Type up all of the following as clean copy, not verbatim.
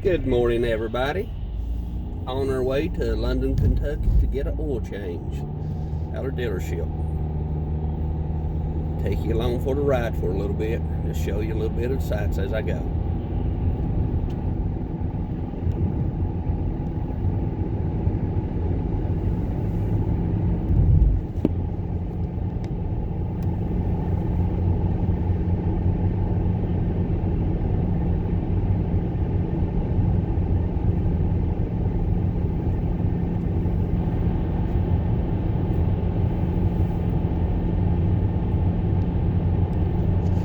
Good morning, everybody. On our way to London, Kentucky to get an oil change at our dealership. Take you along for the ride for a little bit. Just show you a little bit of the sights as I go.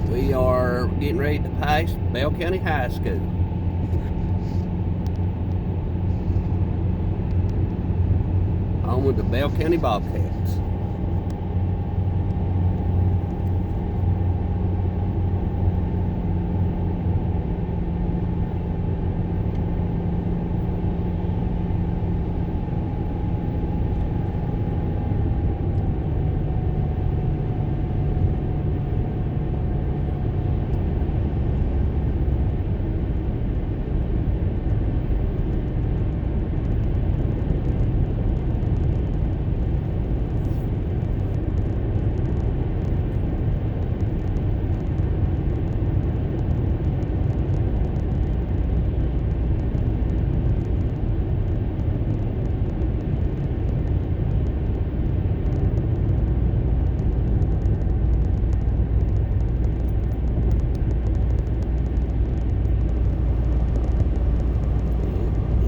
We are getting ready to pass Bell County High School. Home with the Bell County Bobcats.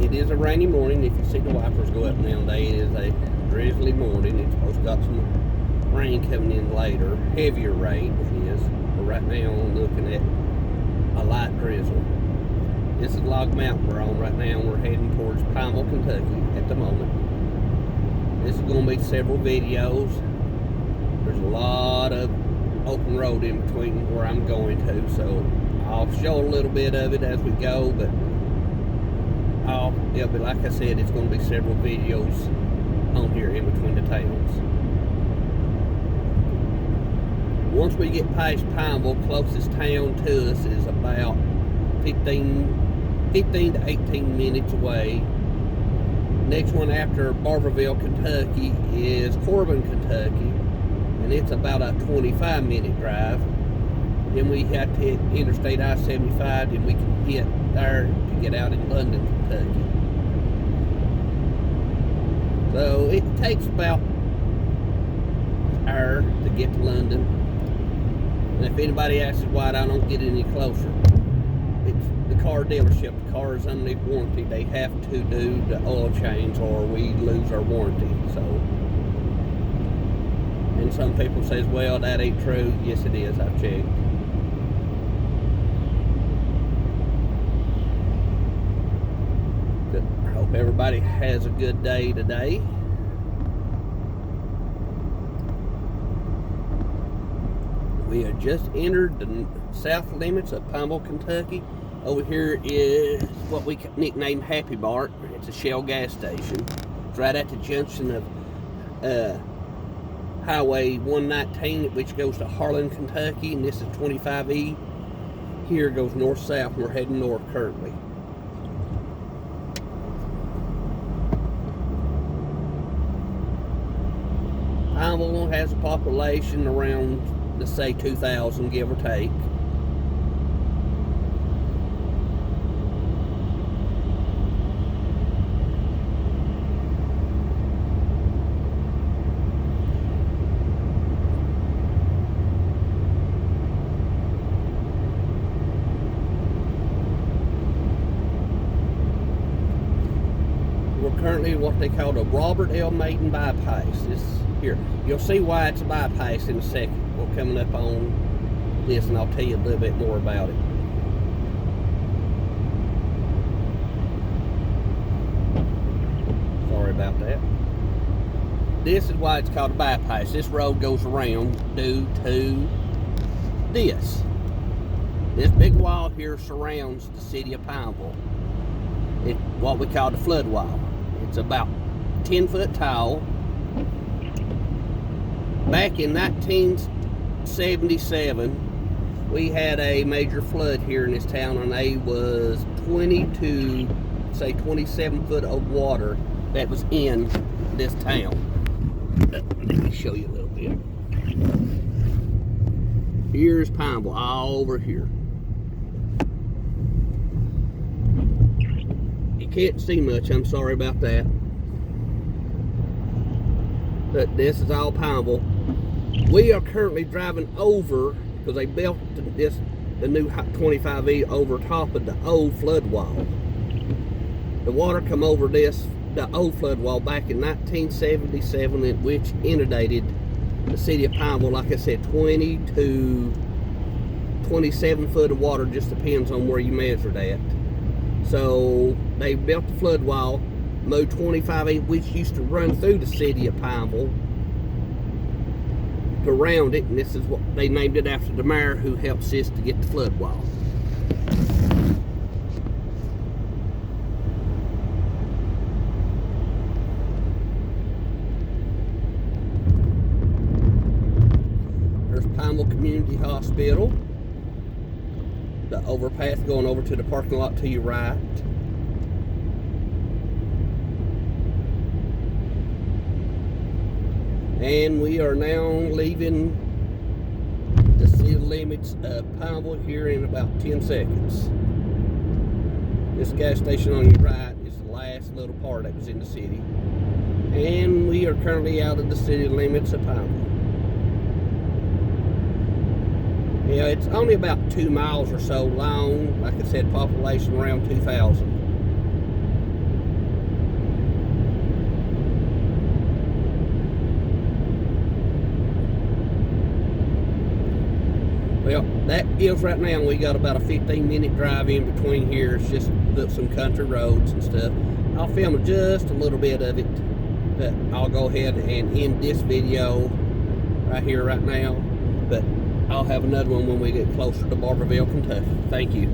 It is a rainy morning. If you see the wipers go up now, it is a drizzly morning. It's supposed to got some rain coming in later, heavier rain it is. But right now I'm looking at a light drizzle. This is Log Mountain we're on right now. We're heading towards Pineville, Kentucky at the moment. This is going to be several videos. There's a lot of open road in between where I'm going to, so I'll show a little bit of it as we go, but but like I said, it's going to be several videos on here in between the towns. Once we get past Pineville, closest town to us is about 15 to 18 minutes away. Next one after Pineville, Kentucky is Corbin, Kentucky, and it's about a 25-minute drive. Then we have to hit Interstate I-75, then we can hit there to get out in London, Kentucky. So it takes about an hour to get to London. And if anybody asks why I don't get any closer, it's the car dealership. The car is underneath warranty. They have to do the oil change or we lose our warranty. So, and some people says, well, that ain't true. Yes, it is. I've checked. Hope everybody has a good day today. We have just entered the south limits of Pineville, Kentucky. Over here is what we nickname Happy Mart. It's a Shell gas station. It's right at the junction of Highway 119, which goes to Harlan, Kentucky, and this is 25E. Here goes north-south, and we're heading north currently. Pineville has a population around, let's say, 2,000, give or take. We're currently what they call the Robert L. Maiden bypass. This here, you'll see why it's a bypass in a second. We're coming up on this, and I'll tell you a little bit more about it. Sorry about that. This is why it's called a bypass. This road goes around due to this. This big wall here surrounds the city of Pineville. It's what we call the flood wall. It's about 10 foot tall. Back in 1977, we had a major flood here in this town, and they was 20 to say 27 foot of water that was in this town. Let me show you a little bit. Here's Pineville, all over here. You can't see much, I'm sorry about that. But this is all Pineville. We are currently driving over, because they built the new 25E over top of the old flood wall. The water come over the old flood wall back in 1977, which inundated the city of Pineville, like I said, 20 to 27 foot of water, just depends on where you measure that. So they built the flood wall, moved 25E, which used to run through the city of Pineville, around it, and this is what they named it after the mayor who helped us to get the flood wall. There's Pineville Community Hospital, the overpass going over to the parking lot to your right. And we are now leaving the city limits of Pineville here in about 10 seconds. This gas station on your right is the last little part that was in the city. And we are currently out of the city limits of Pineville. Yeah, it's only about 2 miles or so long. Like I said, population around 2,000. Well, that is right now. We got about a 15-minute drive in between here. It's just some country roads and stuff. I'll film just a little bit of it, but I'll go ahead and end this video right here, right now. But I'll have another one when we get closer to Barberville, Kentucky. Thank you.